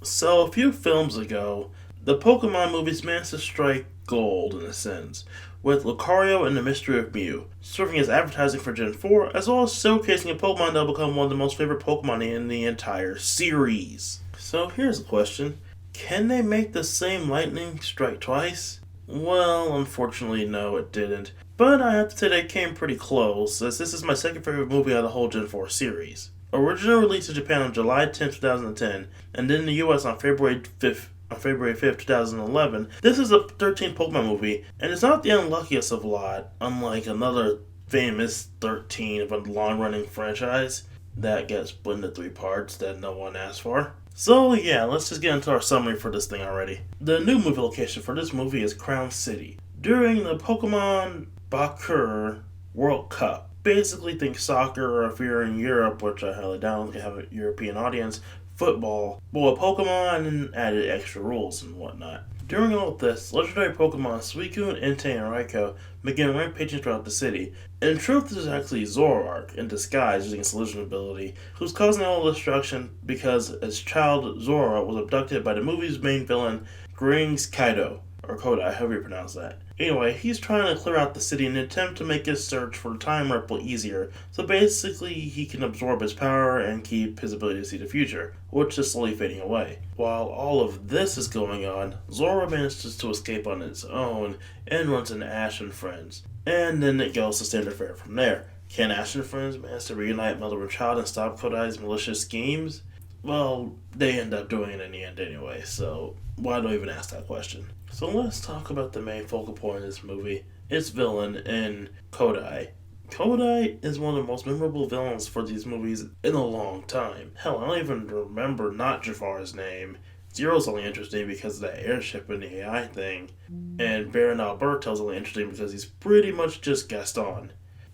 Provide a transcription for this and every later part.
So, a few films ago, the Pokemon movies managed to strike gold in a sense, with Lucario and the Mystery of Mew serving as advertising for Gen 4, as well as showcasing a Pokemon that will become one of the most favorite Pokemon in the entire series. So, here's a question. Can they make the same lightning strike twice? Well, unfortunately, no, it didn't. But I have to say they came pretty close, as this is my second favorite movie out of the whole Gen 4 series. Originally released in Japan on July 10th, 2010, and then in the US on February 5th, 2011, this is a 13th Pokemon movie, and it's not the unluckiest of a lot, unlike another famous 13 of a long running franchise that gets split into three parts that no one asked for. So, yeah, let's just get into our summary for this thing already. The new movie location for this movie is Crown City. During the Pokemon Bakur World Cup, basically think soccer, or if you're in Europe, which I highly doubt you have a European audience, football, but with Pokemon added extra rules and whatnot. During all of this, legendary Pokemon Suicune, Entei, and Raikou begin rampaging throughout the city. In truth, this is actually Zoroark in disguise using its illusion ability, who's causing all the destruction because his child Zora was abducted by the movie's main villain, Grings Kaido, or Kodai, however you pronounce that. Anyway, he's trying to clear out the city in an attempt to make his search for Time Ripple easier, so basically he can absorb his power and keep his ability to see the future, which is slowly fading away. While all of this is going on, Zora manages to escape on its own and runs into Ash and friends. And then it goes to standard fare from there. Can Ash and friends manage to reunite mother and child and stop Kodai's malicious schemes? Well, they end up doing it in the end anyway, so why do I even ask that question? So let's talk about the main focal point of this movie, its villain in Kodai. Kodai is one of the most memorable villains for these movies in a long time. Hell, I don't even remember not Jafar's name. Zero's only interesting because of that airship and the AI thing, and Baron Alberto's only interesting because he's pretty much just Gaston.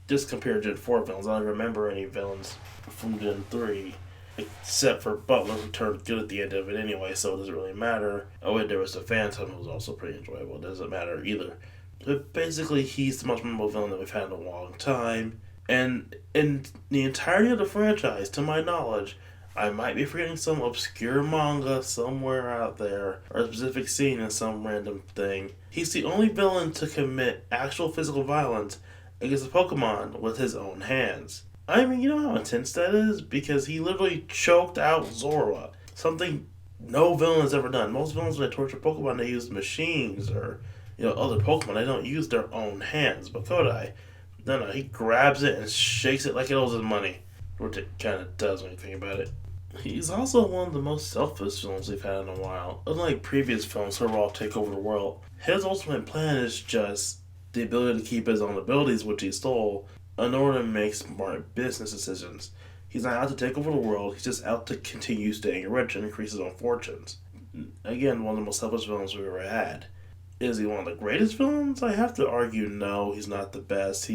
Just compare Gen 4 villains, I don't remember any villains from Gen 3. Except for Butler, who turned good at the end of it anyway, so it doesn't really matter. Oh, and there was the Phantom, who was also pretty enjoyable. It doesn't matter either. But basically, he's the most memorable villain that we've had in a long time. And in the entirety of the franchise, to my knowledge, I might be forgetting some obscure manga somewhere out there, or a specific scene in some random thing. He's the only villain to commit actual physical violence against a Pokemon with his own hands. I mean, you know how intense that is? Because he literally choked out Zora. Something no villain has ever done. Most villains, when they torture Pokemon, they use machines or, other Pokemon. They don't use their own hands. But Kodai, no, he grabs it and shakes it like it owes his money. Which it kind of does when you think about it. He's also one of the most selfless villains we've had in a while. Unlike previous films who all take over the world, his ultimate plan is just the ability to keep his own abilities, which he stole, in order to make smart business decisions. He's not out to take over the world, he's just out to continue staying rich and increase his own fortunes. Again, one of the most selfish villains we've ever had. Is he one of the greatest villains? I have to argue no, he's not the best.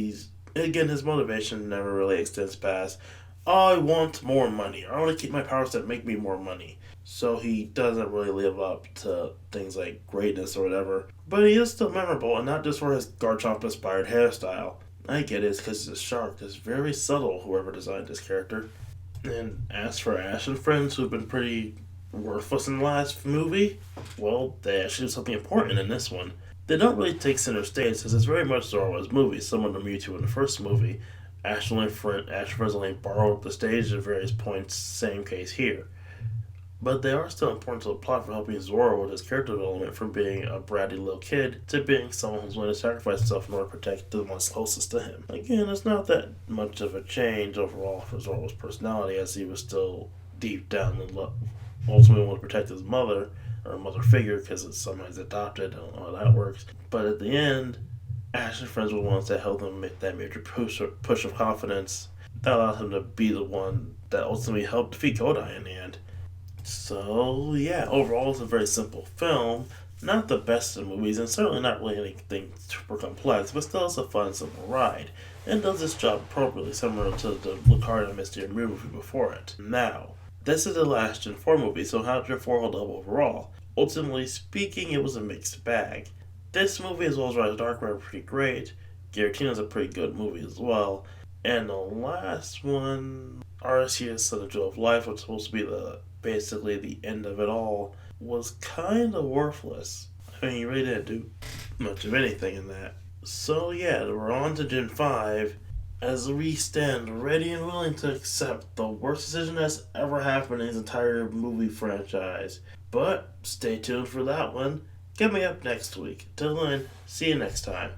Again, his motivation never really extends past, I want more money, I want to keep my powers that make me more money. So he doesn't really live up to things like greatness or whatever. But he is still memorable, and not just for his Garchomp-inspired hairstyle. I get it, it's because it's a shark. It's very subtle, whoever designed this character. And as for Ash and friends, who've been pretty worthless in the last movie, well, they actually do something important in this one. They don't really take center stage, since it's very much Zoroark's movie, similar to Mewtwo in the first movie. Ash and friends only borrow up the stage at various points, same case here. But they are still important to the plot for helping Zora with his character development from being a bratty little kid to being someone who's willing to sacrifice himself in order to protect the ones closest to him. Again, it's not that much of a change overall for Zora's personality, as he was still deep down in love, ultimately wanted to protect his mother, or mother figure, because it's somehow he's adopted. I don't know how that works. But at the end, Ash and friends were the ones that helped him make that major push of confidence that allowed him to be the one that ultimately helped defeat Kodai in the end. So, yeah, overall it's a very simple film. Not the best of movies, and certainly not really anything super complex, but still it's a fun, simple ride. And does its job appropriately, similar to the Lucario and Mystery movie before it. Now, this is the last Gen 4 movie, so how did Gen 4 hold up overall? Ultimately speaking, it was a mixed bag. This movie, as well as Rise of Dark, were pretty great. Giratina's a pretty good movie as well. And the last one, Arceus and the Jewel of Life, was supposed to be the basically the end of it all, was kind of worthless. I mean, you really didn't do much of anything in that. So yeah, we're on to Gen 5, as we stand ready and willing to accept the worst decision that's ever happened in his entire movie franchise. But stay tuned for that one. Coming up next week. Till then, see you next time.